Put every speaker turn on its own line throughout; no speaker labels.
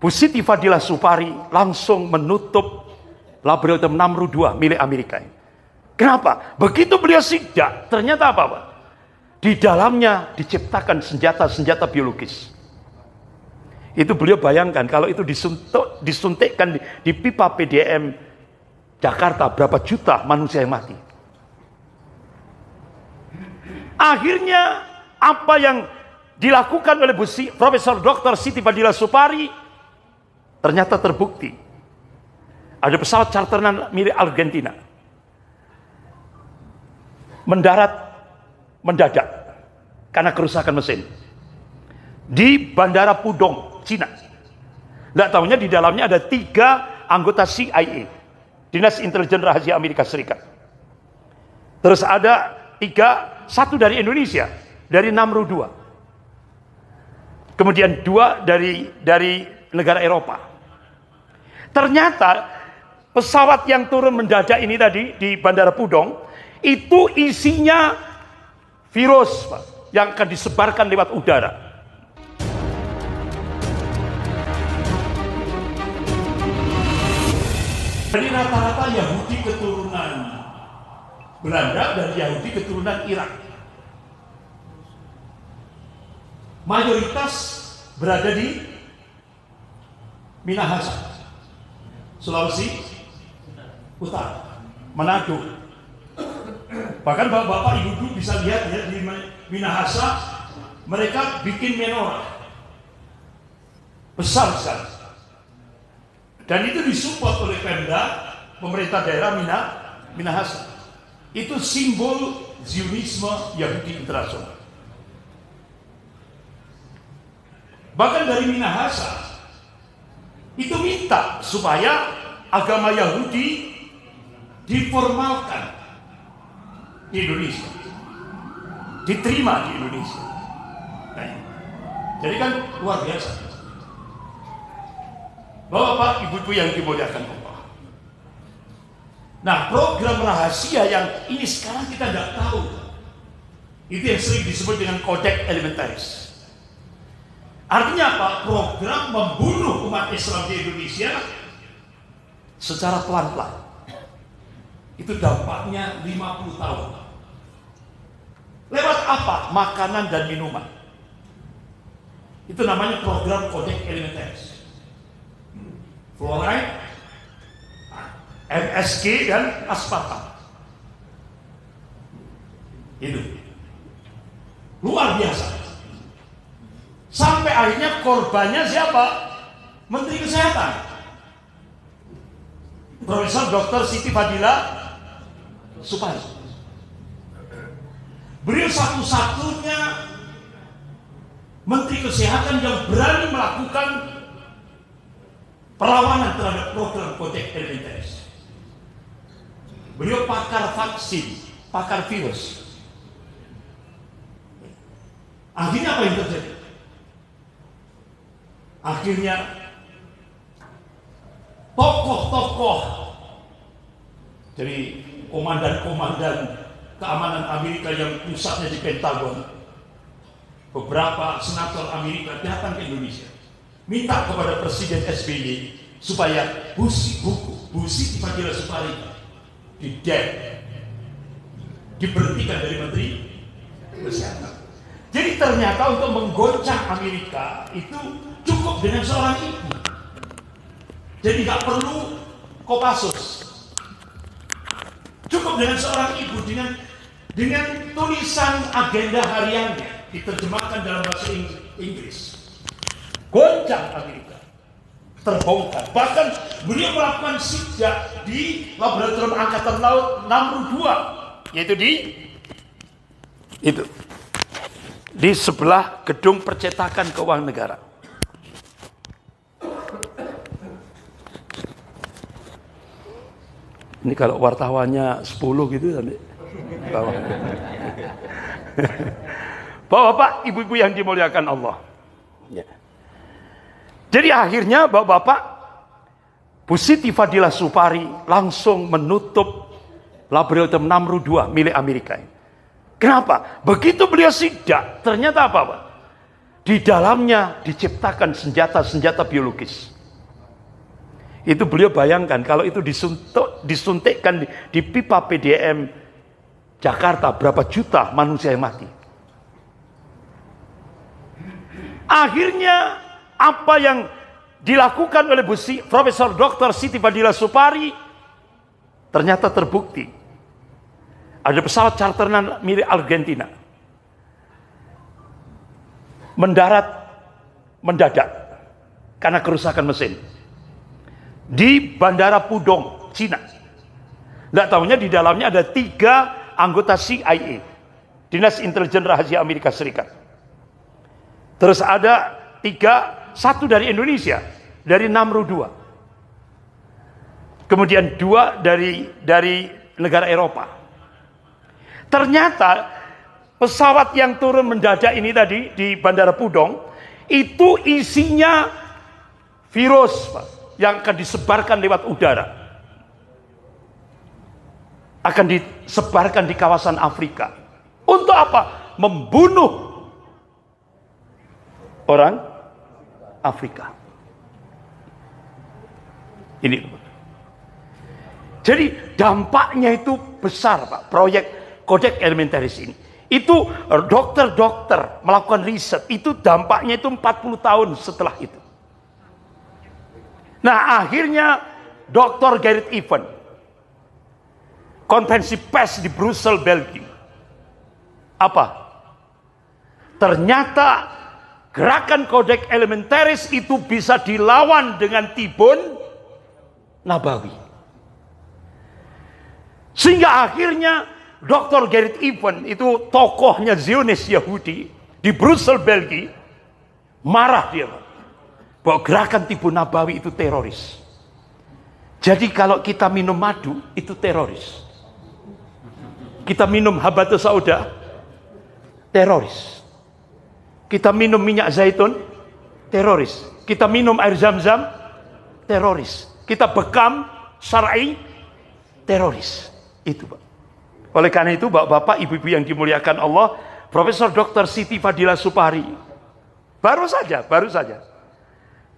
Bu Siti Fadilah Supari langsung menutup laboratorium Namru 2 milik Amerika. Kenapa? Begitu beliau sidak, ternyata apa, Pak? Di dalamnya diciptakan senjata-senjata biologis. Itu beliau bayangkan kalau itu disuntikkan di pipa PDM Jakarta, berapa juta manusia yang mati. Akhirnya apa yang dilakukan oleh Profesor Dr. Siti Fadilah Supari ternyata terbukti. Ada pesawat charteran milik Argentina mendadak karena kerusakan mesin di Bandara Pudong, Cina. Nggak tahunya di dalamnya ada 3 anggota CIA, Dinas Intelijen Rahasia Amerika Serikat. Terus ada 1 dari Indonesia, dari Namru 2. Kemudian 2 dari negara Eropa. Ternyata pesawat yang turun mendadak ini tadi di Bandara Pudong itu isinya virus, Pak, yang akan disebarkan lewat udara. Jadi rata-rata Yahudi keturunan Belanda dan Yahudi keturunan Irak. Mayoritas berada di Minahasa, Sulawesi Utara, Manado. Bahkan bapak-bapak, ibu-ibu bisa lihat ya, di Minahasa mereka bikin menorah besar sekali. Dan itu disupport oleh Pemda, pemerintah daerah Minahasa. Itu simbol Zionisme Yahudi internasional. Bahkan dari Minahasa itu minta supaya agama Yahudi diformalkan di Indonesia, diterima di Indonesia. Nah, jadi kan luar biasa. Bapak, ibu-ibu yang dimuliakan Allah. Nah, program rahasia yang ini sekarang kita nggak tahu, itu yang sering disebut dengan Codex Alimentarius. Artinya apa? Program membunuh umat Islam di Indonesia secara pelan-pelan. Itu dampaknya 50 tahun. Lewat apa? Makanan dan minuman. Itu namanya program Codex Alimentarius. Fluoride, MSG dan aspartam. Itu luar biasa. Sampai akhirnya korbannya siapa? Menteri Kesehatan, Profesor Dr. Siti Fadilah Supari. Beliau satu-satunya Menteri Kesehatan yang berani melakukan perlawanan terhadap program Codex Alimentarius. Beliau pakar vaksin, pakar virus. Akhirnya apa yang terjadi? Akhirnya tokoh-tokoh, jadi komandan-komandan keamanan Amerika yang pusatnya di Pentagon, beberapa senator Amerika datang ke Indonesia, minta kepada Presiden SBY supaya Bu Siti Fadilah Supari diberhentikan dari Menteri Kesehatan. Jadi ternyata untuk menggoncang Amerika itu cukup dengan seorang ibu. Jadi nggak perlu Kopassus. Cukup dengan seorang ibu dengan tulisan agenda hariannya diterjemahkan dalam bahasa Inggris. Goncang Amerika, terbongkar. Bahkan beliau melakukan sidak di laboratorium Angkatan Laut Namru 2, yaitu di sebelah gedung percetakan keuangan negara. Ini kalau wartawannya 10 gitu nanti. Bapak-bapak, ibu-ibu yang dimuliakan Allah. Ya. Jadi akhirnya bapak-bapak, Bu Siti Fadilah Supari langsung menutup laboratorium Namru 2 milik Amerika. Kenapa? Begitu beliau sidak, ternyata apa, Pak? Di dalamnya diciptakan senjata-senjata biologis. Itu beliau bayangkan kalau itu disuntikkan di pipa PDM Jakarta, berapa juta manusia yang mati. Akhirnya apa yang dilakukan oleh Profesor Dr. Siti Fadila Supari ternyata terbukti. Ada pesawat charteran milik Argentina mendadak karena kerusakan mesin di Bandara Pudong, Cina. Tidak tahunya di dalamnya ada 3 anggota CIA, Dinas Intelijen Rahasia Amerika Serikat. Terus ada 1 dari Indonesia, dari Namru 2. Kemudian 2 dari negara Eropa. Ternyata pesawat yang turun mendadak ini tadi di Bandara Pudong itu isinya virus, Pak, yang akan disebarkan lewat udara. Akan disebarkan di kawasan Afrika. Untuk apa? Membunuh orang Afrika. Ini. Jadi dampaknya itu besar, Pak. Proyek Codex Alimentarius ini. Itu dokter-dokter melakukan riset. Itu dampaknya itu 40 tahun setelah itu. Nah, akhirnya Dr. Gerrit Even, konferensi pers di Brussel, Belgia. Apa? Ternyata gerakan Codex Alimentarius itu bisa dilawan dengan Tibun Nabawi. Sehingga akhirnya Dr. Gerrit Even, itu tokohnya Zionis Yahudi di Brussel, Belgia, marah dia bahwa gerakan Tibun Nabawi itu teroris. Jadi kalau kita minum madu itu teroris. Kita minum habatus sauda teroris. Kita minum minyak zaitun teroris. Kita minum air zam-zam teroris. Kita bekam syar'i teroris. Itu, Pak. Oleh karena itu, Bapak-bapak, Ibu-ibu yang dimuliakan Allah, Profesor Dr. Siti Fadila Supari baru saja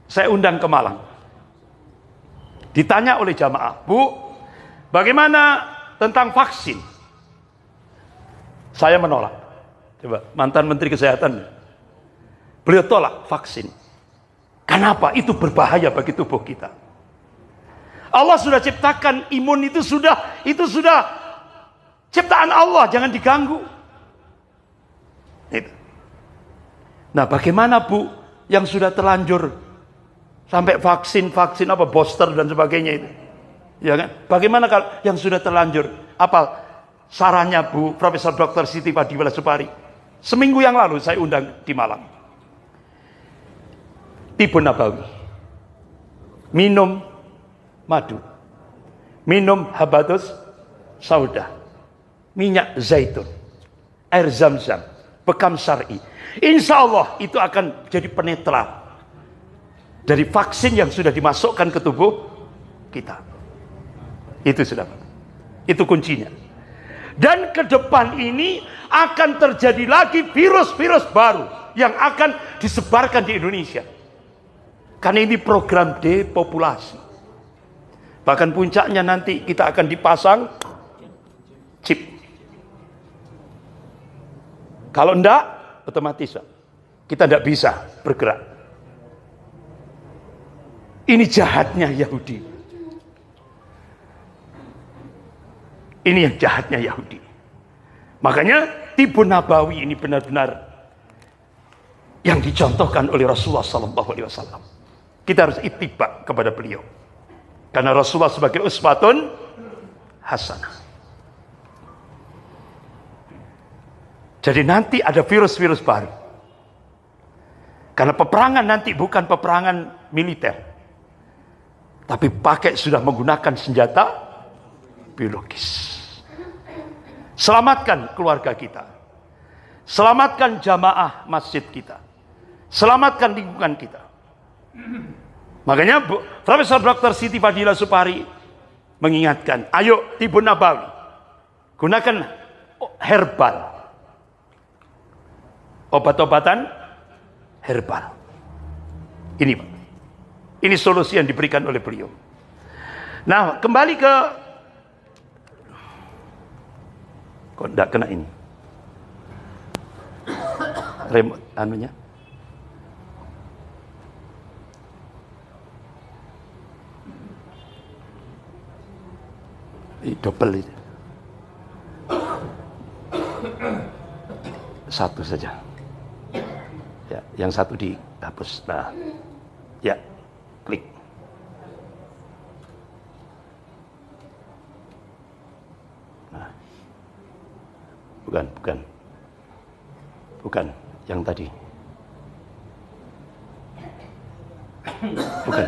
saya undang ke Malang. Ditanya oleh jamaah, Bu, bagaimana tentang vaksin? Saya menolak. Coba, mantan Menteri Kesehatan, beliau tolak vaksin. Kenapa? Itu berbahaya bagi tubuh kita. Allah sudah ciptakan imun, itu sudah ciptaan Allah, jangan diganggu. Itu. Nah, bagaimana, Bu, yang sudah terlanjur sampai vaksin apa booster dan sebagainya itu? Ya kan? Bagaimana kalau yang sudah terlanjur? Apa sarannya, Bu Profesor Dr. Siti Fadila Supari? Seminggu yang lalu saya undang di Malang. Tibun Nabawi. Minum madu. Minum habatus sauda. Minyak zaitun. Air zam-zam. Bekam syar'i. Insya Allah itu akan jadi penetral dari vaksin yang sudah dimasukkan ke tubuh kita. Itu sudah. Itu kuncinya. Dan ke depan ini akan terjadi lagi virus-virus baru yang akan disebarkan di Indonesia. Karena ini program depopulasi. Bahkan puncaknya nanti kita akan dipasang chip. Kalau enggak, otomatis kita enggak bisa bergerak. Ini jahatnya Yahudi. Ini yang jahatnya Yahudi. Makanya Tibun Nabawi ini benar-benar yang dicontohkan oleh Rasulullah SAW. Kita harus ittiba kepada beliau. Karena Rasulullah sebagai uswatun hasanah. Jadi nanti ada virus-virus baru. Karena peperangan nanti bukan peperangan militer. Tapi sudah menggunakan senjata biologis. Selamatkan keluarga kita. Selamatkan jamaah masjid kita. Selamatkan lingkungan kita. Makanya Profesor Dr. Siti Fadila Supari mengingatkan, ayo Tibun Nabawi. Gunakan herbal. Obat-obatan herbal. Ini Pak. Ini solusi yang diberikan oleh beliau. Nah, kembali ke kok enggak kena ini remote anunya. Double itu. Satu saja. Ya, yang satu dihapus. Nah, ya, klik. Nah, bukan yang tadi. Bukan,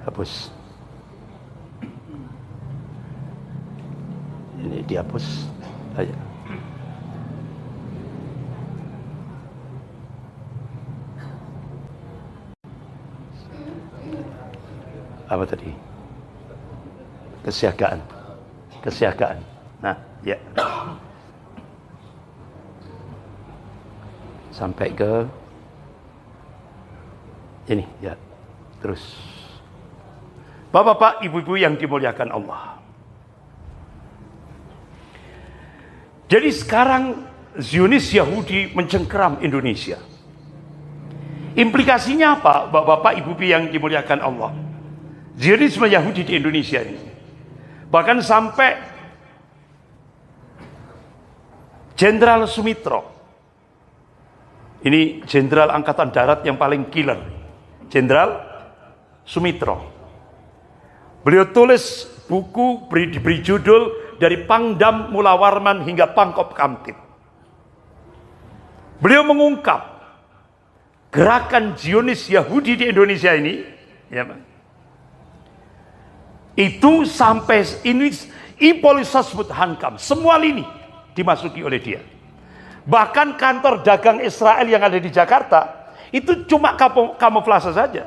hapus. Ini dihapus aja. Apa tadi? Kesiagaan. Nah, ya. Sampai ke ini, ya. Terus. Bapak-bapak, ibu-ibu yang dimuliakan Allah. Jadi sekarang Zionis Yahudi mencengkeram Indonesia. Implikasinya apa, bapak-bapak, ibu-ibu yang dimuliakan Allah? Zionisme Yahudi di Indonesia ini. Bahkan sampai Jenderal Sumitro. Ini Jenderal Angkatan Darat yang paling killer. Jenderal Sumitro. Beliau tulis buku diberi judul Dari Pangdam Mula Warman hingga Pangkop Kamtip. Beliau mengungkap gerakan Zionis Yahudi di Indonesia ini, ya, itu sampai ini Ipolisasbut Hankam, semua lini dimasuki oleh dia. Bahkan kantor dagang Israel yang ada di Jakarta itu cuma kamuflase saja.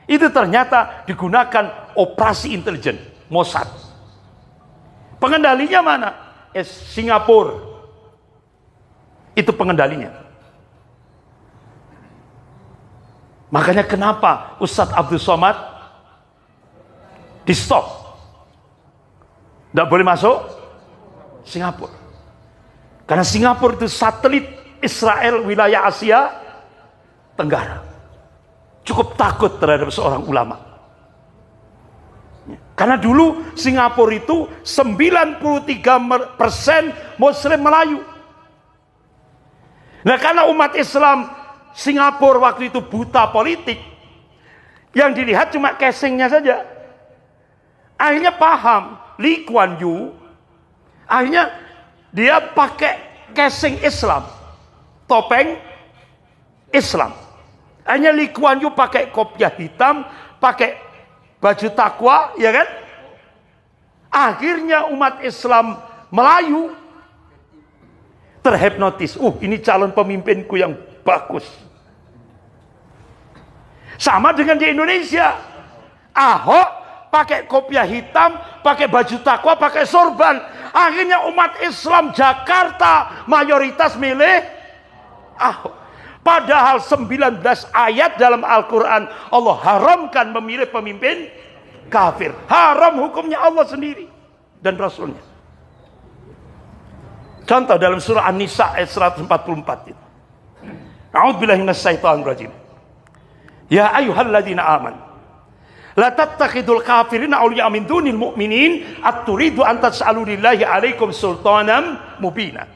Itu ternyata digunakan operasi intelijen Mossad. Pengendalinya mana? Singapura. Itu pengendalinya. Makanya kenapa Ustadz Abdul Somad di stop? Tidak boleh masuk Singapura. Karena Singapura itu satelit Israel wilayah Asia Tenggara. Cukup takut terhadap seorang ulama. Karena dulu Singapura itu 93% Muslim Melayu. Nah, karena umat Islam Singapura waktu itu buta politik, yang dilihat cuma casingnya saja. Akhirnya paham Lee Kuan Yew, akhirnya dia pakai casing Islam, topeng Islam. Akhirnya Lee Kuan Yew pakai kopiah hitam, pakai baju takwa, ya kan? Akhirnya umat Islam Melayu terhipnotis. Ini calon pemimpinku yang bagus. Sama dengan di Indonesia. Ahok pakai kopiah hitam, pakai baju takwa, pakai sorban. Akhirnya umat Islam Jakarta mayoritas milih Ahok. Padahal 19 ayat dalam Al-Quran Allah haramkan memilih pemimpin kafir. Haram hukumnya Allah sendiri dan Rasulnya. Contoh dalam surah An-Nisa ayat 144 itu. A'udzubillahi minasyaitonirrajim. Ya ayyuhalladzina amanu la tattakhidul kafirina awliya min dunil mu'minin at-turidu an tas'alu lillahi 'alaikum sultanan mubina.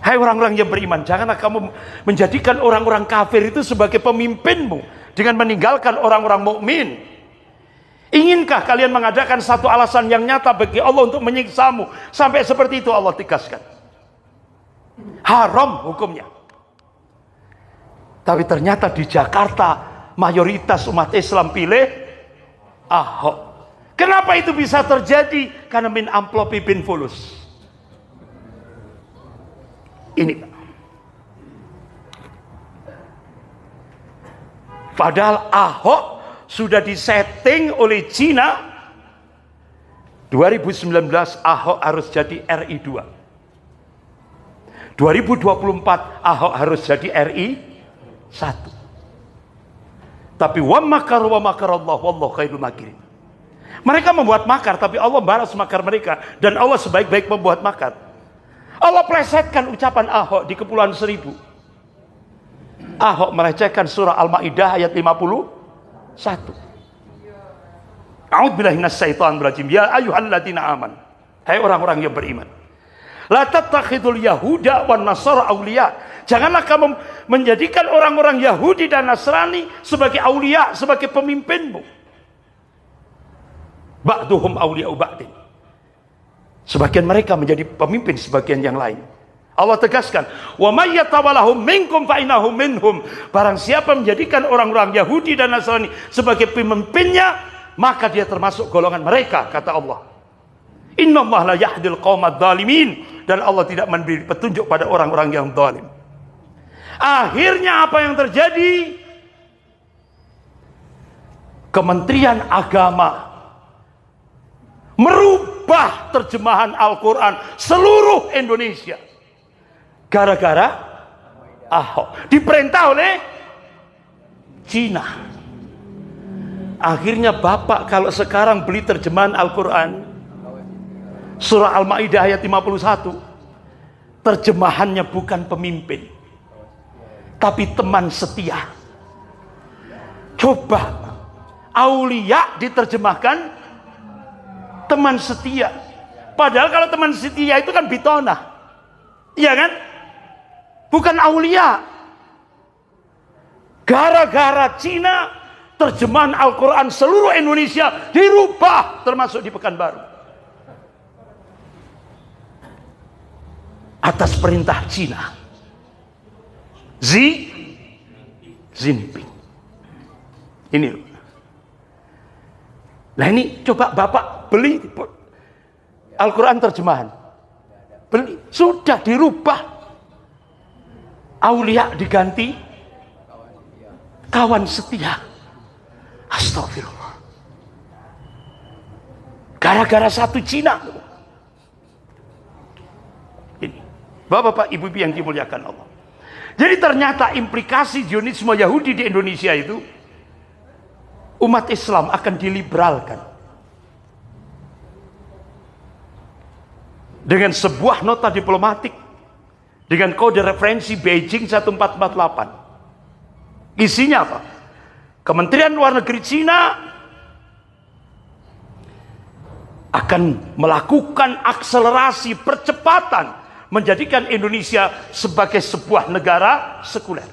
Hai orang-orang yang beriman, janganlah kamu menjadikan orang-orang kafir itu sebagai pemimpinmu dengan meninggalkan orang-orang mukmin. Inginkah kalian mengadakan satu alasan yang nyata bagi Allah untuk menyiksamu? Sampai seperti itu Allah tegaskan. Haram hukumnya. Tapi ternyata di Jakarta mayoritas umat Islam pilih Ahok. Kenapa itu bisa terjadi? Karena min amplopi bin fulus. Ini padahal Ahok sudah disetting oleh Cina 2019 Ahok harus jadi RI 2, 2024 Ahok harus jadi RI 1. Tapi wa makar Allah wallahu khairul makirin. Mereka membuat makar, tapi Allah balas makar mereka. Dan Allah sebaik-baik membuat makar. Allah plesetkan ucapan Ahok di Kepulauan Seribu. Ahok melecehkan surah Al-Ma'idah ayat 51. A'udzubillahi minasyaitonir rajim. Ya ayyuhalladzina aman. Hai orang-orang yang beriman. La tattakhidul yahuda wan nasara auliya. Janganlah kamu menjadikan orang-orang Yahudi dan Nasrani sebagai aulia, sebagai pemimpinmu. Ba'duhum awliya'u ba'din. Sebagian mereka menjadi pemimpin sebagian yang lain. Allah tegaskan, wa may yatawallahum minkum fa innahum minhum. Barang siapa menjadikan orang-orang Yahudi dan Nasrani sebagai pemimpinnya, maka dia termasuk golongan mereka, kata Allah. Innallaha la yahdil qaumadz zalimin. Dan Allah tidak memberi petunjuk pada orang-orang yang zalim. Akhirnya apa yang terjadi? Kementerian Agama merubah terjemahan Al-Quran seluruh Indonesia. Gara-gara Ahok. Diperintah oleh Cina. Akhirnya Bapak kalau sekarang beli terjemahan Al-Quran, surah Al-Ma'idah ayat 51, terjemahannya bukan pemimpin, tapi teman setia. Coba aulia diterjemahkan teman setia. Padahal kalau teman setia itu kan bitonah, iya kan? Bukan aulia. Gara-gara Cina, terjemahan Al-Quran seluruh Indonesia dirubah, termasuk di Pekanbaru. Atas perintah Cina. Xi Jinping. Ini loh. Nah ini coba Bapak beli Al-Quran terjemahan. Beli, sudah dirubah. Aulia diganti kawan setia. Astagfirullah. Gara-gara satu Cina. Ini. Bapak-bapak, ibu-ibu yang dimuliakan Allah. Jadi ternyata implikasi Zionisme Yahudi di Indonesia itu, umat Islam akan diliberalkan. Dengan sebuah nota diplomatik dengan kode referensi Beijing 1448. Isinya apa? Kementerian Luar Negeri Cina akan melakukan akselerasi percepatan menjadikan Indonesia sebagai sebuah negara sekuler.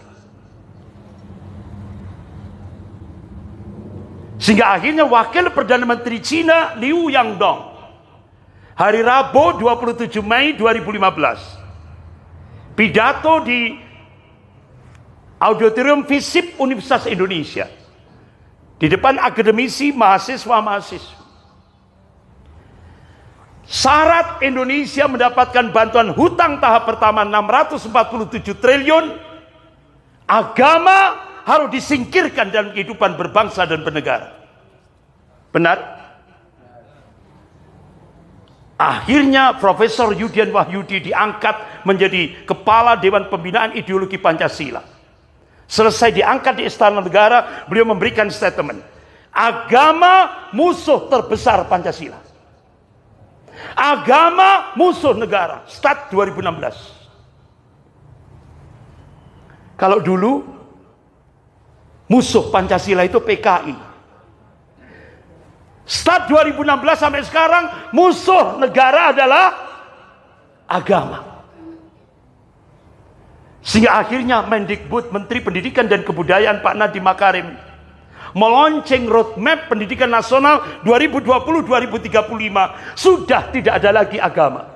Sehingga akhirnya Wakil Perdana Menteri Cina Liu Yangdong hari Rabu 27 Mei 2015 pidato di Auditorium FISIP Universitas Indonesia di depan akademisi, mahasiswa-mahasiswa. Syarat Indonesia mendapatkan bantuan hutang tahap pertama 647 triliun. Agama harus disingkirkan dalam kehidupan berbangsa dan bernegara. Benar? Akhirnya Profesor Yudian Wahyudi diangkat menjadi Kepala Dewan Pembinaan Ideologi Pancasila. Selesai diangkat di Istana Negara, beliau memberikan statement. Agama musuh terbesar Pancasila. Agama musuh negara. Start 2016. Kalau dulu musuh Pancasila itu PKI. Start 2016 sampai sekarang musuh negara adalah agama. Sehingga akhirnya Mendikbud, Menteri Pendidikan dan Kebudayaan Pak Nadiem Makarim melonceng roadmap pendidikan nasional 2020-2035. Sudah tidak ada lagi agama.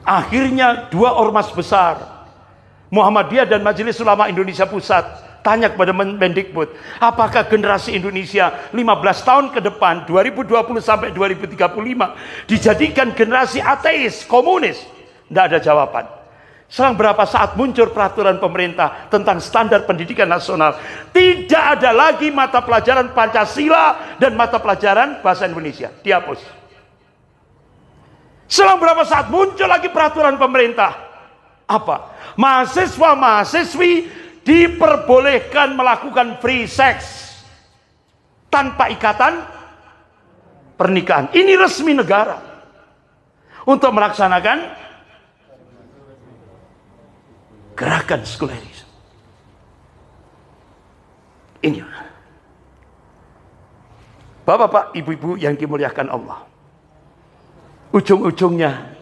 Akhirnya dua ormas besar, Muhammadiyah dan Majelis Ulama Indonesia Pusat, tanya kepada Mendikbud, apakah generasi Indonesia 15 tahun ke depan 2020 sampai 2035 dijadikan generasi ateis, komunis? Tidak ada jawaban. Selang berapa saat muncul peraturan pemerintah tentang standar pendidikan nasional, tidak ada lagi mata pelajaran Pancasila dan mata pelajaran bahasa Indonesia, dihapus. Selang berapa saat muncul lagi peraturan pemerintah, apa? Mahasiswa-mahasiswi diperbolehkan melakukan free sex. tanpa ikatan pernikahan. Ini resmi negara untuk melaksanakan gerakan sekulerisme. Ini Bapak-bapak, ibu-ibu yang dimuliakan Allah, ujung-ujungnya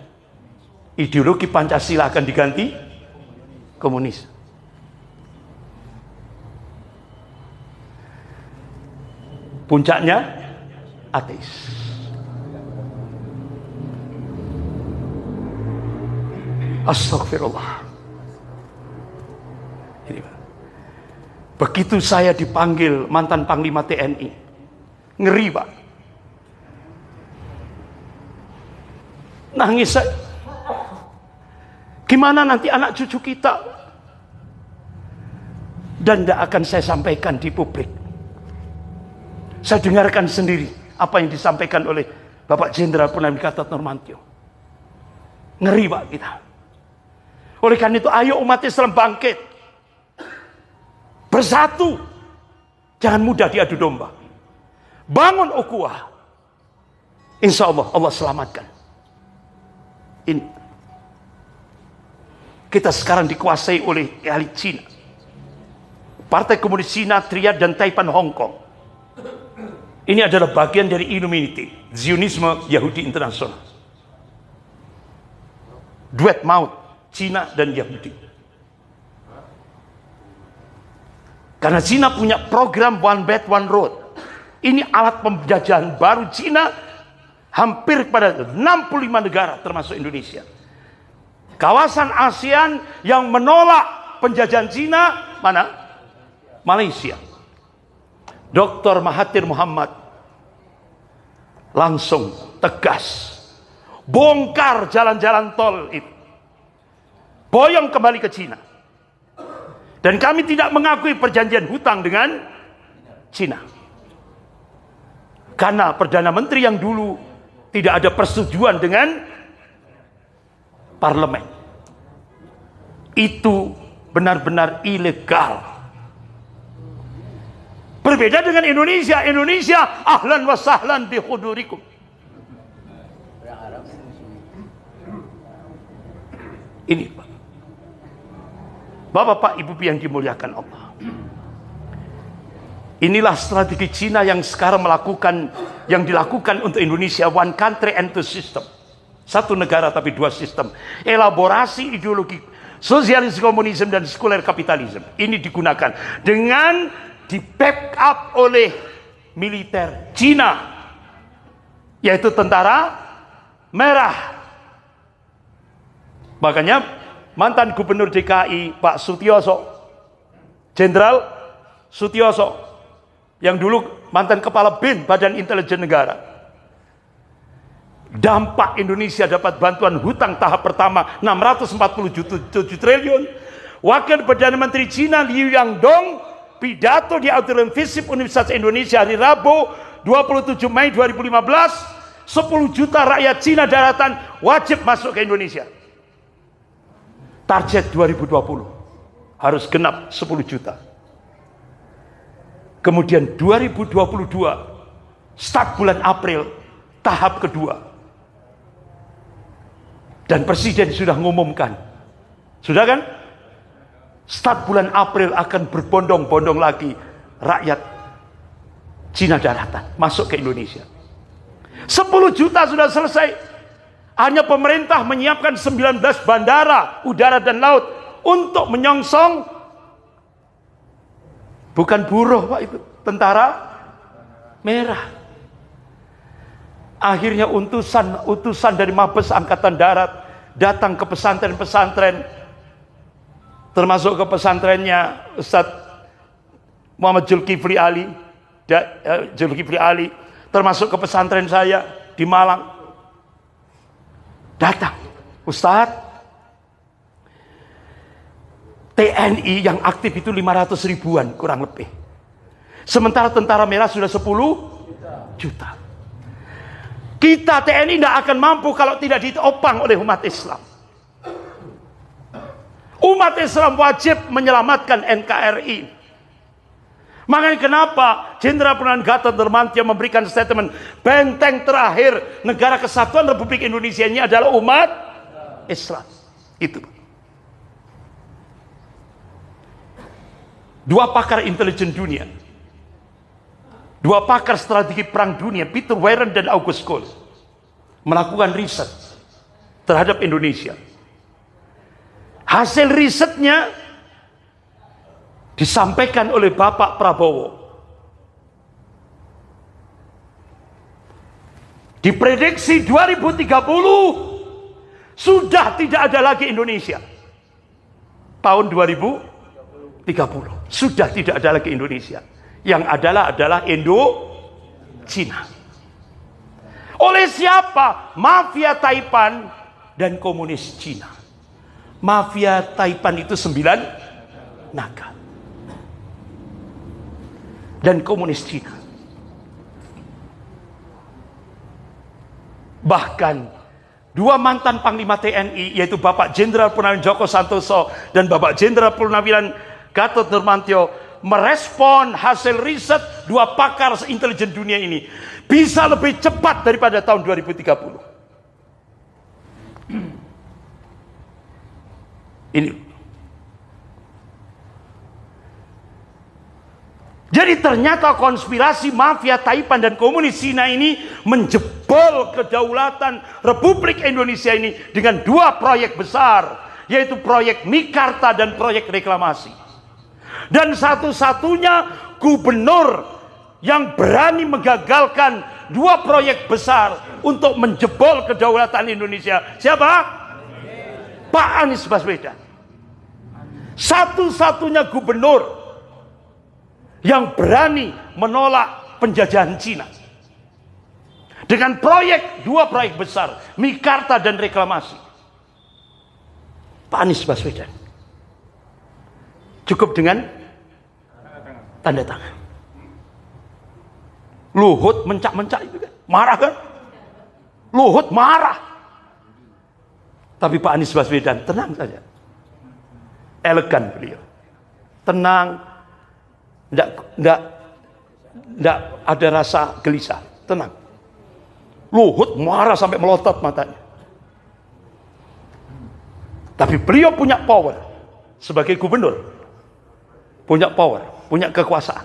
ideologi Pancasila akan diganti komunis. Puncaknya ateis. Astagfirullah. Begitu saya dipanggil mantan Panglima TNI, ngeri Pak. Nangis saya. Gimana nanti anak cucu kita? Dan tidak akan saya sampaikan di publik. Saya dengarkan sendiri apa yang disampaikan oleh Bapak Jenderal Purnawirawan Gatot Nurmantio. Ngeri Pak kita. Oleh karena itu ayo umat Islam bangkit. Bersatu. Jangan mudah diadu domba. Bangun ukhuwah. Insya Allah Allah selamatkan. Ini. Kita sekarang dikuasai oleh elit Cina. Partai Komunis Cina, Triad dan Taipan Hong Kong. Ini adalah bagian dari Illuminati, Zionisme Yahudi Internasional. Duet maut Cina dan Yahudi. Karena Cina punya program One Belt One Road. Ini alat penjajahan baru Cina hampir pada 65 negara termasuk Indonesia. Kawasan ASEAN yang menolak penjajahan Cina mana? Malaysia. Dr. Mahathir Muhammad langsung tegas bongkar jalan-jalan tol itu, boyong kembali ke Cina. Dan kami tidak mengakui perjanjian hutang dengan Cina, karena Perdana Menteri yang dulu tidak ada persetujuan dengan parlemen. Itu benar-benar ilegal. Berbeda dengan Indonesia. Indonesia ahlan wa sahlan bi hudurikum. Ini Pak. Bapak-bapak, ibu yang dimuliakan Allah. Inilah strategi Cina yang sekarang yang dilakukan untuk Indonesia, one country and two system. Satu negara tapi dua sistem. Elaborasi ideologi sosialis komunisme dan sekuler kapitalisme. Ini digunakan dengan di backup oleh militer Cina, yaitu tentara merah. Makanya mantan gubernur DKI Pak Sutioso, Jenderal Sutioso, yang dulu mantan kepala BIN Badan Intelijen Negara, dampak Indonesia dapat bantuan hutang tahap pertama 647 triliun. Wakil Perdana Menteri Cina Liu Yangdong pidato di Auditorium FISIP Universitas Indonesia hari Rabu 27 Mei 2015, 10 juta rakyat Cina daratan wajib masuk ke Indonesia. Target 2020 harus genap 10 juta. Kemudian 2022 start bulan April tahap kedua. Dan Presiden sudah mengumumkan. Sudah kan? Start bulan April akan berbondong-bondong lagi rakyat Cina daratan masuk ke Indonesia. 10 juta sudah selesai. Hanya pemerintah menyiapkan 19 bandara udara dan laut untuk menyongsong, bukan buruh Pak, itu tentara merah. Akhirnya utusan dari Mabes Angkatan Darat datang ke pesantren-pesantren, termasuk ke pesantrennya Ustadz Muhammad Zulkifli Ali, termasuk ke pesantren saya di Malang. Datang, Ustadz, TNI yang aktif itu 500 ribuan kurang lebih. Sementara tentara merah sudah 10 juta. Kita TNI tidak akan mampu kalau tidak ditopang oleh umat Islam. Umat Islam wajib menyelamatkan NKRI. Makanya kenapa Jenderal Purnawirawan Gatot Nurmantio memberikan statement, benteng terakhir negara kesatuan Republik Indonesia ini adalah umat Islam. Itu. Dua pakar intelijen dunia, dua pakar strategi perang dunia, Peter Warren dan August Cole, melakukan riset terhadap Indonesia. Hasil risetnya disampaikan oleh Bapak Prabowo. Diprediksi 2030 sudah tidak ada lagi Indonesia. Tahun 2030 sudah tidak ada lagi Indonesia. Yang adalah Indo-Cina. Oleh siapa? Mafia Taipan dan komunis Cina. Mafia Taipan itu 9 naga. Dan komunis Cina. Bahkan dua mantan Panglima TNI, yaitu Bapak Jenderal Purnawirawan Djoko Santoso dan Bapak Jenderal Purnawirawan Gatot Nurmantio, merespon hasil riset dua pakar intelijen dunia ini bisa lebih cepat daripada tahun 2030. Ini. Jadi ternyata konspirasi mafia Taipan dan komunis Cina ini menjebol kedaulatan Republik Indonesia ini dengan dua proyek besar, yaitu proyek Mikarta dan proyek reklamasi. Dan satu-satunya gubernur yang berani menggagalkan dua proyek besar untuk menjebol kedaulatan Indonesia, siapa? Pak Anies Baswedan. Satu-satunya gubernur yang berani menolak penjajahan Cina dengan dua proyek besar, Mikarta dan reklamasi. Pak Anies Baswedan cukup dengan tanda tangan. Luhut mencak-mencak itu kan, marah kan? Luhut marah, tapi Pak Anies Baswedan tenang saja, elegan beliau, tenang. Tidak ada rasa gelisah, tenang. Luhut marah sampai melotot matanya. Tapi beliau punya power sebagai gubernur, punya power, punya kekuasaan.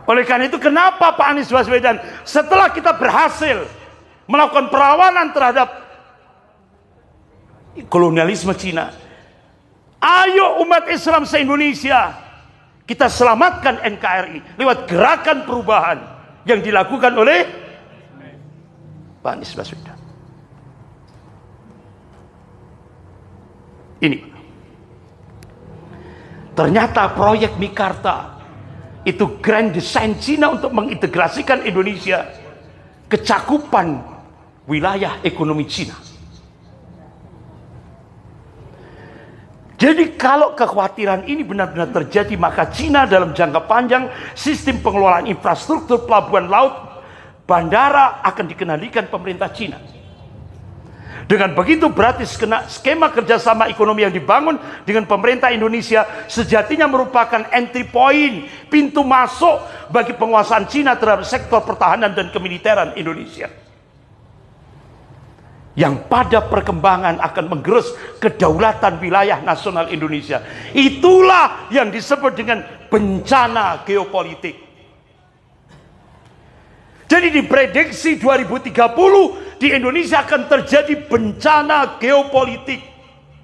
Oleh karena itu, kenapa Pak Anies Baswedan setelah kita berhasil melakukan perlawanan terhadap kolonialisme Cina, ayo umat Islam se-Indonesia, kita selamatkan NKRI lewat gerakan perubahan yang dilakukan oleh Pak Anies Baswedan. Ini ternyata proyek Mikarta itu grand design Cina untuk mengintegrasikan Indonesia ke cakupan wilayah ekonomi Cina. Jadi kalau kekhawatiran ini benar-benar terjadi, maka Cina dalam jangka panjang sistem pengelolaan infrastruktur pelabuhan laut, bandara akan dikendalikan pemerintah Cina. Dengan begitu berarti skema kerjasama ekonomi yang dibangun dengan pemerintah Indonesia sejatinya merupakan entry point, pintu masuk bagi penguasaan Cina terhadap sektor pertahanan dan kemiliteran Indonesia, yang pada perkembangan akan menggerus kedaulatan wilayah nasional Indonesia. Itulah yang disebut dengan bencana geopolitik. Jadi diprediksi 2030 di Indonesia akan terjadi bencana geopolitik.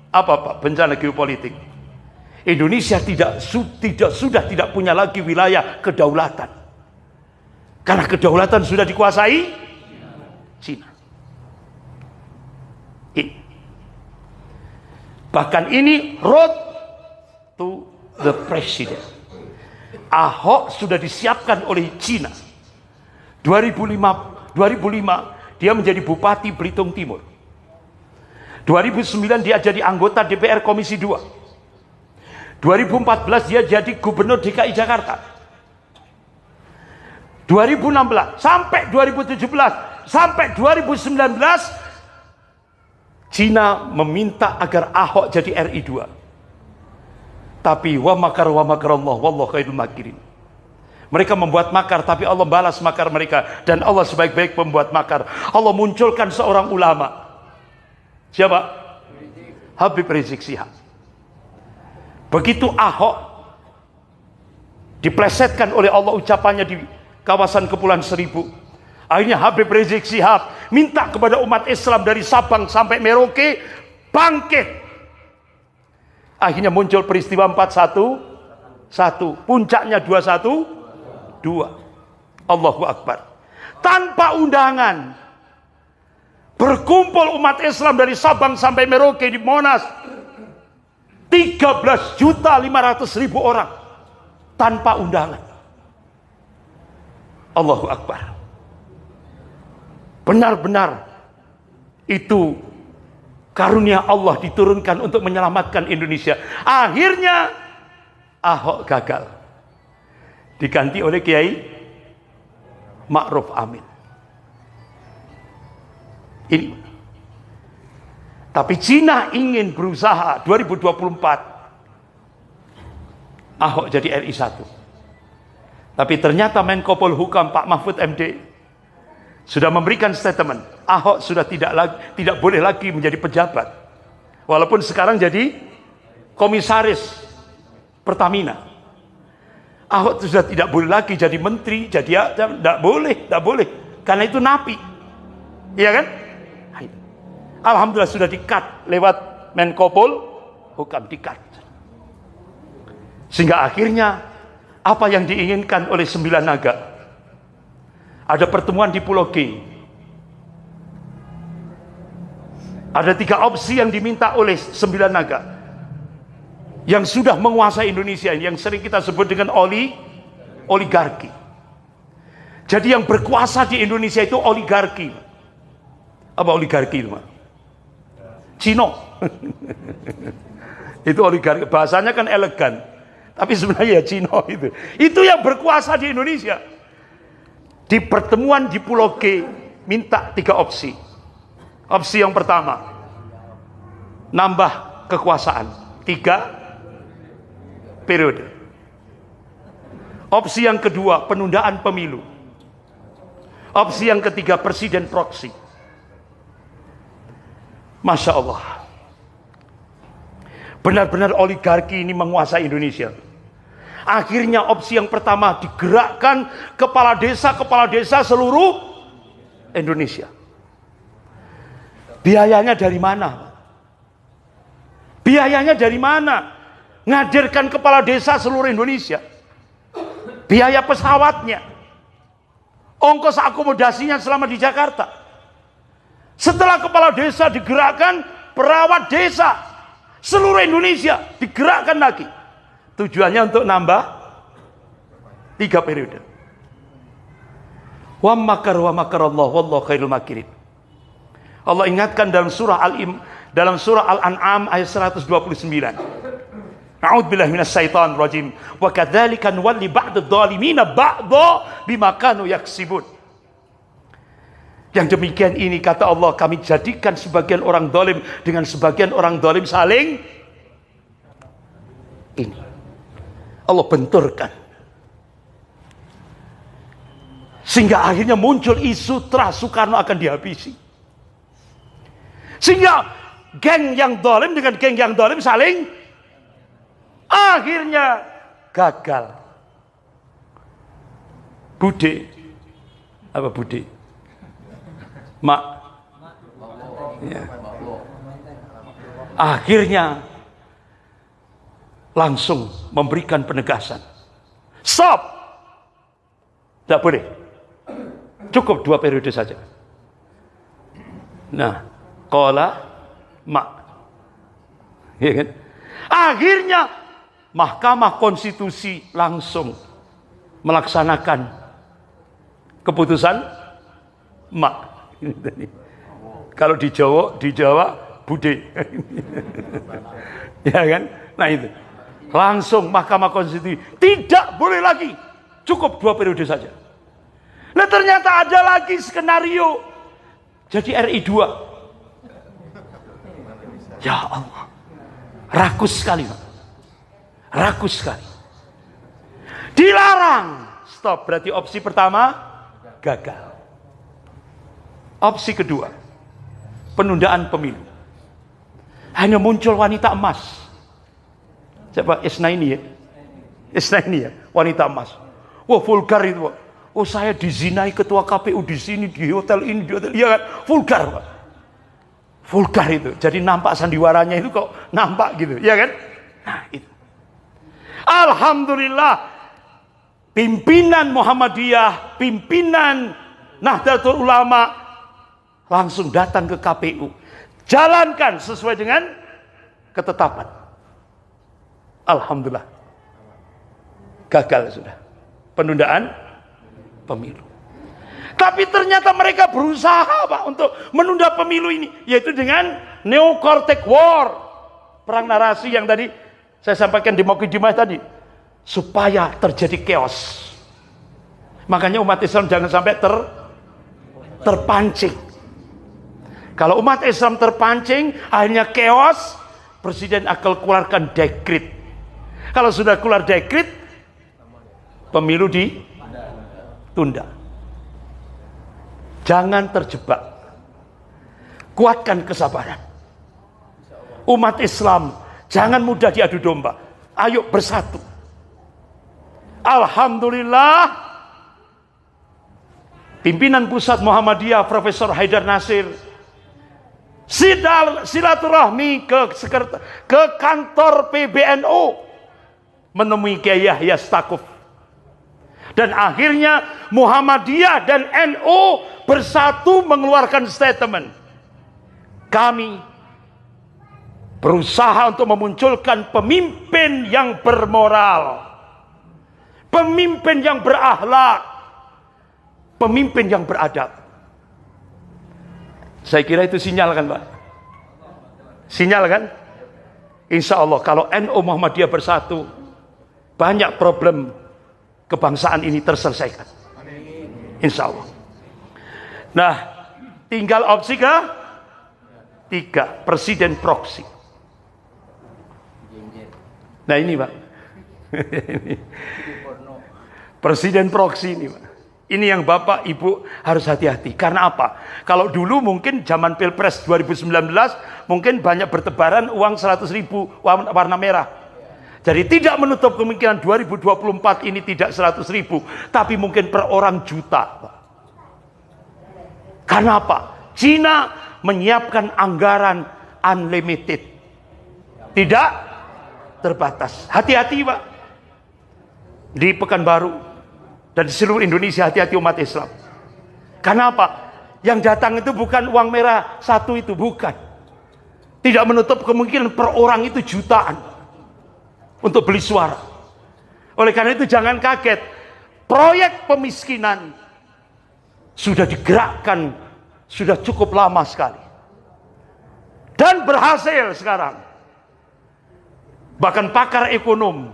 Apa Pak bencana geopolitik? Indonesia sudah tidak punya lagi wilayah kedaulatan, karena kedaulatan sudah dikuasai Cina. Bahkan ini road to the president. Ahok sudah disiapkan oleh Cina. 2005 dia menjadi Bupati Belitung Timur. 2009 dia jadi anggota DPR Komisi 2. 2014 dia jadi Gubernur DKI Jakarta. 2016 sampai 2017 sampai 2019 Cina meminta agar Ahok jadi RI 2. Tapi wa makar Allah wallahu khairul makirin. Mereka membuat makar, tapi Allah balas makar mereka, dan Allah sebaik-baik pembuat makar. Allah munculkan seorang ulama. Siapa? Habib Rizik Syihab. Begitu Ahok diplesetkan oleh Allah ucapannya di kawasan Kepulauan Seribu, akhirnya Habib Rizik Syihab minta kepada umat Islam dari Sabang sampai Merauke bangkit. Akhirnya muncul peristiwa 411, puncaknya 212. Allahu Akbar. Tanpa undangan berkumpul umat Islam dari Sabang sampai Merauke di Monas. 13.500.000 orang tanpa undangan. Allahu Akbar. Benar-benar itu karunia Allah diturunkan untuk menyelamatkan Indonesia. Akhirnya Ahok gagal, diganti oleh Kiai Ma'ruf Amin. Ini. Tapi Cina ingin berusaha 2024 Ahok jadi RI 1. Tapi ternyata Menko Polhukam Pak Mahfud MD sudah memberikan statement, Ahok sudah tidak boleh lagi menjadi pejabat. Walaupun sekarang jadi komisaris Pertamina. Ahok sudah tidak boleh lagi jadi menteri, jadi tidak boleh. Karena itu napi. Iya kan? Alhamdulillah sudah di-cut lewat Menko Polhukam, di-cut. Sehingga akhirnya apa yang diinginkan oleh 9 naga? Ada pertemuan di Pulau G. Ada 3 opsi yang diminta oleh 9 naga yang sudah menguasai Indonesia, yang sering kita sebut dengan oligarki. Jadi yang berkuasa di Indonesia itu oligarki. Apa oligarki itu, Pak? Cino. Itu oligarki. Bahasanya kan elegan, tapi sebenarnya ya Cino itu. Itu yang berkuasa di Indonesia. Di pertemuan di Pulau G minta 3 opsi. Opsi yang pertama, nambah kekuasaan 3 periode. Opsi yang kedua, penundaan pemilu. Opsi yang ketiga, presiden proksi. Masya Allah, benar-benar oligarki ini menguasai Indonesia. Akhirnya opsi yang pertama, digerakkan kepala desa seluruh Indonesia. Biayanya dari mana? Biayanya dari mana? Ngadirkan kepala desa seluruh Indonesia. Biaya pesawatnya, ongkos akomodasinya selama di Jakarta. Setelah kepala desa digerakkan, perawat desa seluruh Indonesia digerakkan lagi. Tujuannya untuk nambah 3 periode. Wa makar Allah wallahu khairul makirin. Allah ingatkan dalam surah Al-An'am ayat 129. A'udzubillahi minasyaitonir rajim. Wa kadzalika nuwalli ba'dadh dhalimina ba'dha bima kanu yaksibun. Yang demikian ini kata Allah, kami jadikan sebagian orang zalim dengan sebagian orang zalim saling ini. Allah benturkan. Sehingga akhirnya muncul isu Soekarno akan dihabisi. Sehingga geng yang zalim dengan geng yang zalim saling akhirnya gagal. Bude. Apa bude? Mak. Ya. Akhirnya langsung memberikan penegasan. Stop. Tidak boleh. Cukup 2 periode saja. Nah, qala mak. Ya kan? Akhirnya Mahkamah Konstitusi langsung melaksanakan keputusan mak. Kalau di Jawa bude. Ya kan? Nah itu. Langsung Mahkamah Konstitusi tidak boleh lagi, cukup 2 periode saja. Nah ternyata ada lagi skenario jadi RI 2. Ya Allah, rakus sekali, Pak. Ragu sekali. Dilarang. Stop. Berarti opsi pertama gagal. Opsi kedua, penundaan pemilu. Hanya muncul wanita emas. Siapa? Isnaini ya? Isnaini ya? Wanita emas. Wah, vulgar itu, Pak. Oh, saya dizinai ketua KPU di sini, di hotel ini, di hotel. Iya kan? Vulgar, Pak. Vulgar itu. Jadi nampak sandiwaranya itu kok nampak gitu. Iya kan? Nah, itu. Alhamdulillah. Pimpinan Muhammadiyah, pimpinan Nahdlatul Ulama langsung datang ke KPU. Jalankan sesuai dengan ketetapan. Alhamdulillah. Gagal sudah. Penundaan pemilu. Tapi ternyata mereka berusaha, Pak, untuk menunda pemilu ini. Yaitu dengan Neo-Cortex War. Perang narasi yang tadi saya sampaikan di Mokidimah tadi. Supaya terjadi chaos. Makanya umat Islam jangan sampai terpancing. Kalau umat Islam terpancing, akhirnya chaos, presiden akan keluarkan dekret. Kalau sudah keluar dekret, pemilu ditunda. Jangan terjebak. Kuatkan kesabaran. Umat Islam jangan mudah diadu domba. Ayo bersatu. Alhamdulillah, pimpinan pusat Muhammadiyah Profesor Haidar Nasir silaturahmi ke kantor PBNU menemui Kiai Yahya Stakuf. Dan akhirnya Muhammadiyah dan NU bersatu mengeluarkan statement. Kami berusaha untuk memunculkan pemimpin yang bermoral, pemimpin yang berakhlak, pemimpin yang beradab. Saya kira itu sinyal kan, Pak? Sinyal kan? Insya Allah kalau NU Muhammadiyah bersatu, banyak problem kebangsaan ini terselesaikan. Insya Allah. Nah, tinggal opsi ketiga, presiden proksi. Nah ini, Pak. Presiden proksi ini, Pak. Ini yang Bapak Ibu harus hati-hati. Karena apa? Kalau dulu mungkin zaman Pilpres 2019 mungkin banyak bertebaran uang 100.000 warna merah. Jadi tidak menutup kemungkinan 2024 ini tidak 100.000, tapi mungkin per orang juta, Pak. Karena apa? Cina menyiapkan anggaran unlimited. Tidak terbatas. Hati-hati, Pak. Di Pekanbaru dan di seluruh Indonesia, hati-hati umat Islam. Karena apa? Yang datang itu bukan uang merah satu itu, bukan. Tidak menutup kemungkinan per orang itu jutaan untuk beli suara. Oleh karena itu jangan kaget. Proyek pemiskinan sudah digerakkan sudah cukup lama sekali. Dan berhasil sekarang. Bahkan pakar ekonom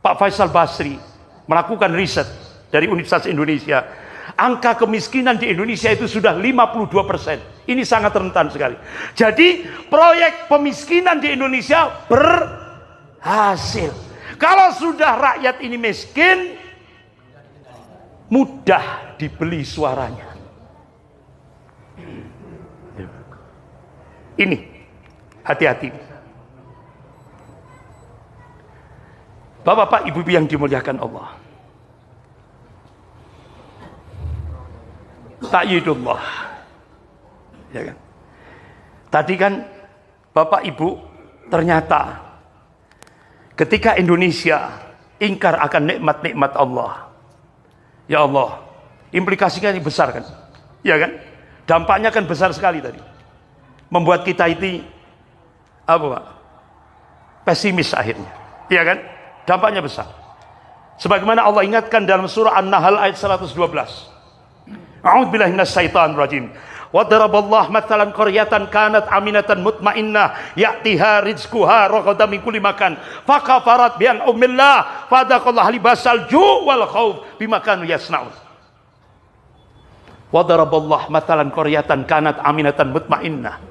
Pak Faisal Basri melakukan riset dari Universitas Indonesia. Angka kemiskinan di Indonesia itu sudah 52%. Ini sangat rentan sekali. Jadi proyek pemiskinan di Indonesia berhasil. Kalau sudah rakyat ini miskin, mudah dibeli suaranya. Ini hati-hati. Bapak-bapak, ibu-ibu yang dimuliakan Allah. Ta'yidullah. Ya kan? Tadi kan Bapak Ibu ternyata ketika Indonesia ingkar akan nikmat-nikmat Allah. Ya Allah, implikasinya ini besar kan? Ya kan? Dampaknya kan besar sekali tadi. Membuat kita itu apa, Pak? Pesimis akhirnya. Ya kan? Dampaknya besar. Sebagaimana Allah ingatkan dalam surah An-Nahl ayat 112. A'udzubillahi minasyaitonir rajim. Wa daraballahu mathalan qaryatan kanat aminatan mutmainnah ya'tiha rizquha ragadan min kulli makan fakafarat bi an'amillah fadaqallahu libasal ju' wal khauf bima kanu yasnaun. Wa daraballahu mathalan qaryatan kanat aminatan mutmainnah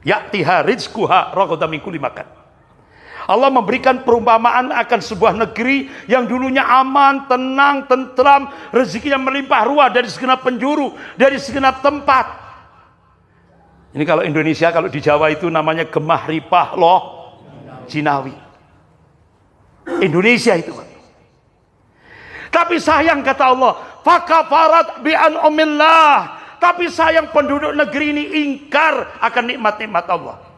ya'tiha rizquha ragadan min kulli makan. Allah memberikan perumpamaan akan sebuah negeri yang dulunya aman, tenang, tentram, rezekinya melimpah ruah dari segenap penjuru, dari segenap tempat. Ini kalau Indonesia, kalau di Jawa itu namanya Gemah Ripah Loh Jinawi. Indonesia itu, Pak. Tapi sayang kata Allah, fakafarat bi an'amillah. Tapi sayang penduduk negeri ini ingkar akan nikmat-nikmat Allah.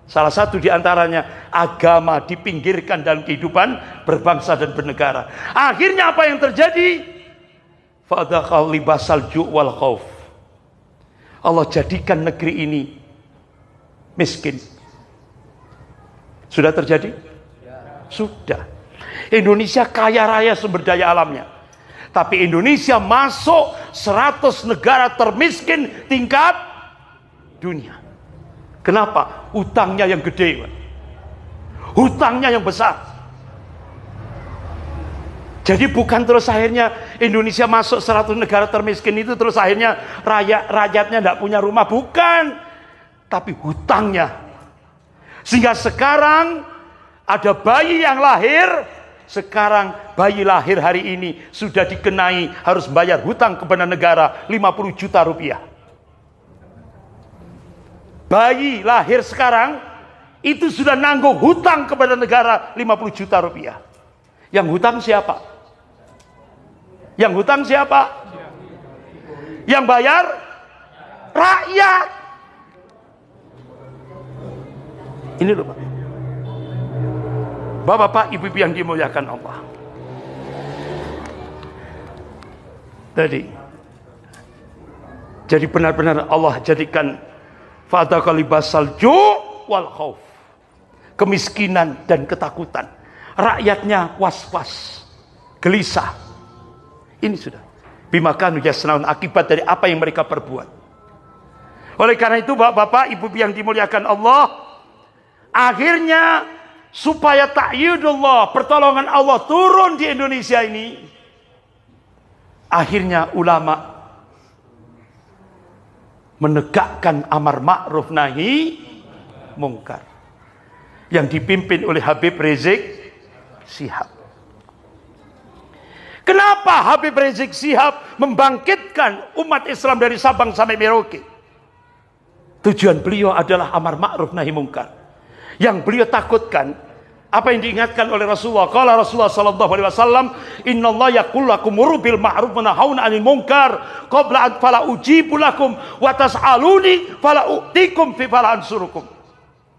Salah satu di antaranya agama dipinggirkan dalam kehidupan berbangsa dan bernegara. Akhirnya apa yang terjadi? Fadaqal libasal ju' wal khauf. Allah jadikan negeri ini miskin. Sudah terjadi? Sudah. Indonesia kaya raya sumber daya alamnya. Tapi Indonesia masuk 100 negara termiskin tingkat dunia. Kenapa? Hutangnya yang gede, Pak. Hutangnya yang besar. Jadi bukan terus akhirnya Indonesia masuk 100 negara termiskin itu terus akhirnya rakyatnya tidak punya rumah. Bukan. Tapi hutangnya. Sehingga sekarang ada bayi yang lahir. Sekarang bayi lahir hari ini sudah dikenai harus bayar hutang kepada negara 50 juta rupiah. Bayi lahir sekarang itu sudah nanggung hutang kepada negara 50 juta rupiah. Yang hutang siapa? Yang hutang siapa? Yang bayar? Rakyat. Ini loh, Pak. Bapak-bapak, ibu-ibu yang dimuliakan Allah. Jadi benar-benar Allah jadikan fadaqal libasal ju' wal khauf. Kemiskinan dan ketakutan. Rakyatnya was-was, gelisah. Ini sudah. Bimakanu yasnaun, akibat dari apa yang mereka perbuat. Oleh karena itu, bapak-bapak, ibu-ibu yang dimuliakan Allah, akhirnya supaya ta'yidullah, pertolongan Allah turun di Indonesia ini, akhirnya ulama menegakkan amar ma'ruf nahi mungkar yang dipimpin oleh Habib Rizik Syihab. Kenapa Habib Rizik Syihab membangkitkan umat Islam dari Sabang sampai Merauke? Tujuan beliau adalah amar ma'ruf nahi mungkar. Yang beliau takutkan, apa yang diingatkan oleh Rasulullah. Qala Rasulullah sallallahu alaihi wasallam, "Innallaha yaqulu lakum muru bil ma'ruf wa nahawna 'anil munkar qabla an fala ujibu lakum wa tas'aluni fala u'tikum fi fala ansurukum."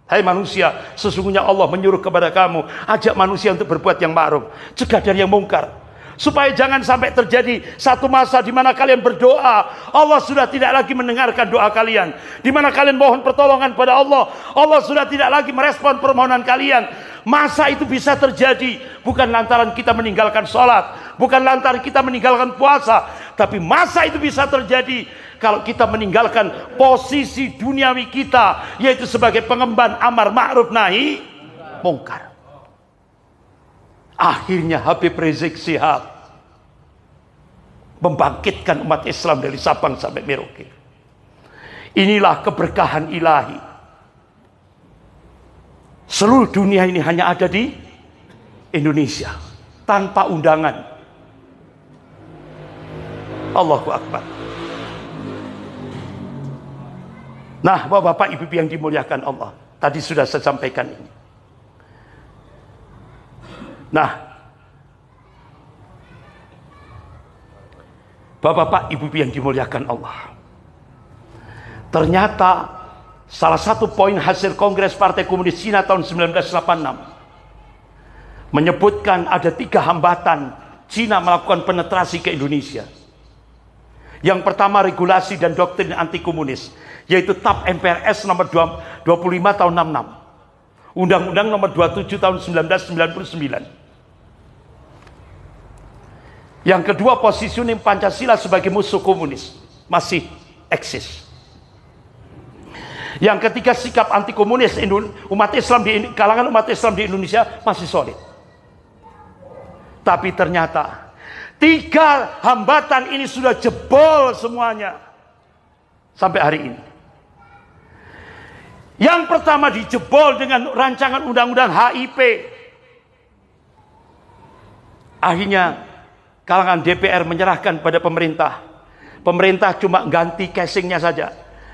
Hai manusia, sesungguhnya Allah menyuruh kepada kamu, ajak manusia untuk berbuat yang ma'ruf, cegah dari yang mungkar. Supaya jangan sampai terjadi satu masa di mana kalian berdoa, Allah sudah tidak lagi mendengarkan doa kalian. Di mana kalian mohon pertolongan pada Allah, Allah sudah tidak lagi merespon permohonan kalian. Masa itu bisa terjadi bukan lantaran kita meninggalkan sholat, bukan lantaran kita meninggalkan puasa, tapi masa itu bisa terjadi kalau kita meninggalkan posisi duniawi kita, yaitu sebagai pengemban amar ma'ruf nahi mungkar. Akhirnya Habib Rizik Syihab membangkitkan umat Islam dari Sabang sampai Merauke. Inilah keberkahan ilahi. Seluruh dunia ini hanya ada di Indonesia tanpa undangan. Allahu Akbar. Nah, bapak-bapak, ibu-ibu yang dimuliakan Allah, tadi sudah saya sampaikan ini. Nah, bapak-bapak, ibu-ibu yang dimuliakan Allah, ternyata salah satu poin hasil Kongres Partai Komunis Cina tahun 1986 menyebutkan ada 3 hambatan Cina melakukan penetrasi ke Indonesia. Yang pertama, regulasi dan doktrin anti komunis, yaitu TAP MPRS nomor 25 tahun 66, Undang-Undang nomor 27 tahun 1999. Yang kedua, positioning Pancasila sebagai musuh komunis masih eksis. Yang ketiga, sikap anti komunis umat Islam di kalangan umat Islam di Indonesia masih solid. Tapi ternyata 3 hambatan ini sudah jebol semuanya sampai hari ini. Yang pertama dijebol dengan rancangan undang-undang HIP. Akhirnya kalangan DPR menyerahkan pada pemerintah. Pemerintah cuma ganti casingnya saja.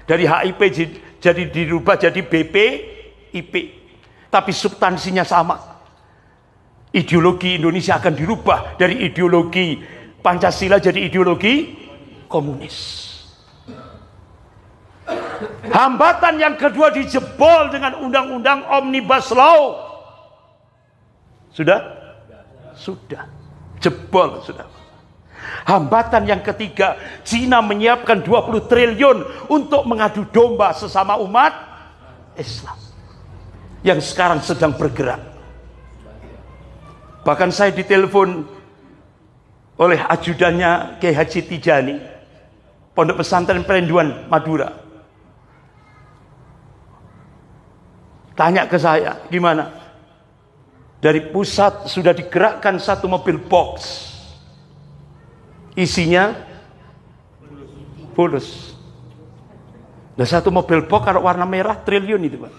Dari HIP jadi dirubah jadi BPIP. Tapi substansinya sama. Ideologi Indonesia akan dirubah dari ideologi Pancasila jadi ideologi komunis. Hambatan yang kedua dijebol dengan undang-undang Omnibus Law. Sudah? Sudah. Jebol sudah. Hambatan yang ketiga, Cina menyiapkan 20 triliun untuk mengadu domba sesama umat Islam yang sekarang sedang bergerak. Bahkan saya ditelepon oleh ajudannya Kiai Haji Tijani, Pondok Pesantren Perenduan Madura. Tanya ke saya, gimana? Dari pusat sudah digerakkan satu mobil box. Isinya fulus. Nah, satu mobil box kalau warna merah triliun itu, Pak.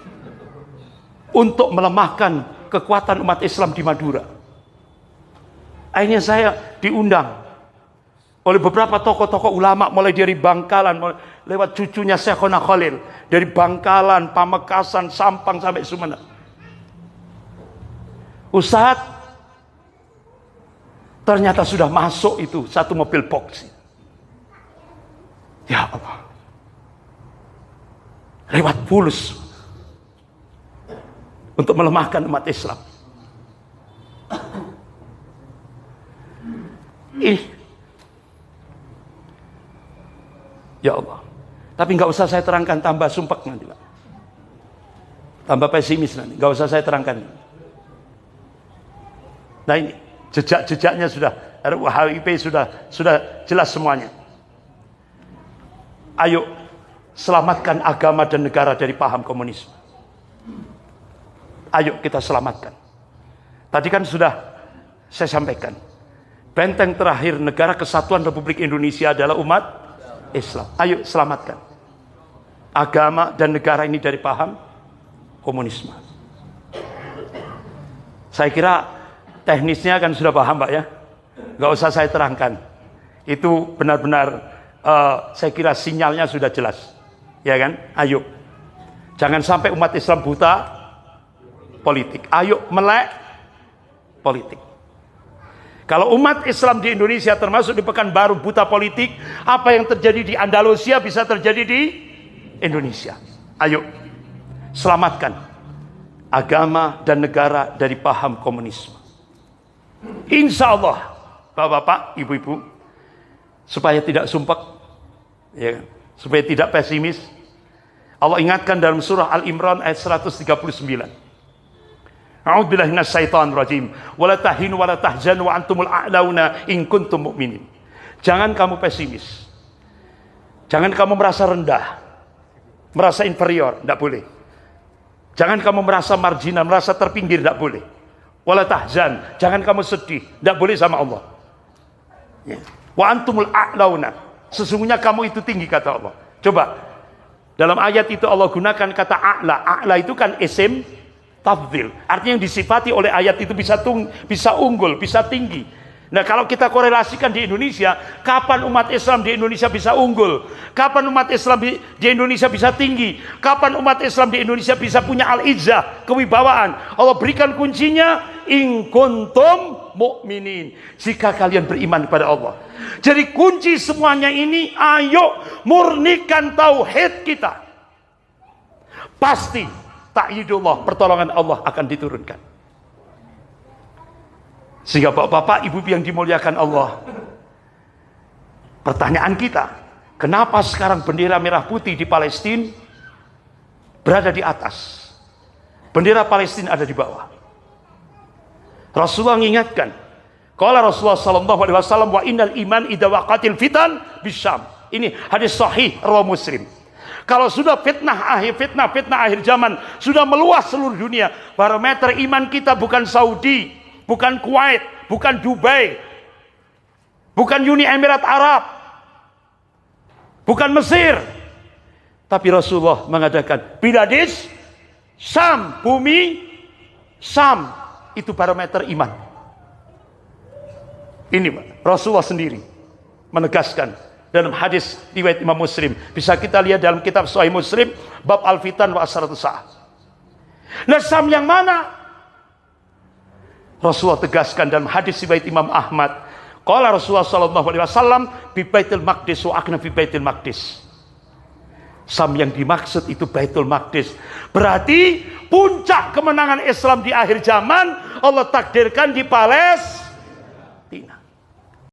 Untuk melemahkan kekuatan umat Islam di Madura. Akhirnya saya diundang oleh beberapa tokoh-tokoh ulama, mulai dari Bangkalan, lewat cucunya Syekhona Khalil, dari Bangkalan, Pamekasan, Sampang sampai Sumeneb. Ustadz, ternyata sudah masuk itu satu mobil box. Ya Allah, lewat fulus untuk melemahkan umat Islam. Ya Allah. Tapi nggak usah saya terangkan, tambah sumpek nanti, Pak. Tambah pesimis nanti, nggak usah saya terangkan. Nah ini jejak-jejaknya sudah, RUU HIP sudah jelas semuanya. Ayo selamatkan agama dan negara dari paham komunisme. Ayo kita selamatkan. Tadi kan sudah saya sampaikan, benteng terakhir negara kesatuan Republik Indonesia adalah umat Islam. Ayo selamatkan agama dan negara ini dari paham komunisme. Saya kira teknisnya kan sudah paham, Pak, ya. Gak usah saya terangkan. Itu benar-benar saya kira sinyalnya sudah jelas, ya kan? Ayo, jangan sampai umat Islam buta politik. Ayo melek politik. Kalau umat Islam di Indonesia termasuk di Pekanbaru buta politik, apa yang terjadi di Andalusia bisa terjadi di Indonesia. Ayo selamatkan agama dan negara dari paham komunisme. Insya Allah, Bapak-bapak, Ibu-ibu, supaya tidak sumpek, ya, supaya tidak pesimis, Allah ingatkan dalam surah Al-Imran ayat 139. A'udzubillahi minasyaitonir rajim. Wala tahinu wala tahzanu wa antumul a'launa in kuntum mu'minin. Jangan kamu pesimis. Jangan kamu merasa rendah, merasa inferior, tidak boleh. Jangan kamu merasa marginal, merasa terpinggir, tidak boleh. Wala tahzan, jangan kamu sedih, tidak boleh sama Allah. Ya. Wa antumul a'launa, sesungguhnya kamu itu tinggi, kata Allah. Coba dalam ayat itu Allah gunakan kata a'la. A'la itu kan isim tafdhil, artinya yang disifati oleh ayat itu bisa unggul, bisa tinggi. Nah, kalau kita korelasikan di Indonesia, kapan umat Islam di Indonesia bisa unggul? Kapan umat Islam di Indonesia bisa tinggi? Kapan umat Islam di Indonesia bisa punya al-izzah, kewibawaan? Allah berikan kuncinya, in kuntum mu'minin, jika kalian beriman kepada Allah. Jadi kunci semuanya ini, ayo murnikan tauhid kita. Pasti ta'yidullah, pertolongan Allah akan diturunkan. Sehingga bapak-bapak, ibu yang dimuliakan Allah, pertanyaan kita, kenapa sekarang bendera merah putih di Palestina berada di atas, bendera Palestina ada di bawah? Rasulullah mengingatkan, qala Rasulullah sallallahu alaihi wasallam, wa innal iman idza waqatil fitan bisyam. Ini hadis sahih riwayat Muslim. Kalau sudah fitnah akhir zaman sudah meluas seluruh dunia, barometer iman kita bukan Saudi, bukan Kuwait, bukan Dubai, bukan Uni Emirat Arab, bukan Mesir, Tapi Rasulullah mengadakan Biladis, Sam, bumi, Sam, itu barometer iman. Ini Rasulullah sendiri menegaskan dalam hadis riwayat Imam Muslim. Bisa kita lihat dalam kitab Sahih Muslim, bab Al-Fitan wa Asratus Sa'ah. Nah, Sam yang mana? Rasulullah tegaskan dalam hadis riwayat Imam Ahmad. Qala Rasulullah sallallahu alaihi wasallam bi Baitul Maqdis wa akna fi Baitul Maqdis. Sam yang dimaksud itu Baitul Maqdis. Berarti puncak kemenangan Islam di akhir zaman Allah takdirkan di Palestina.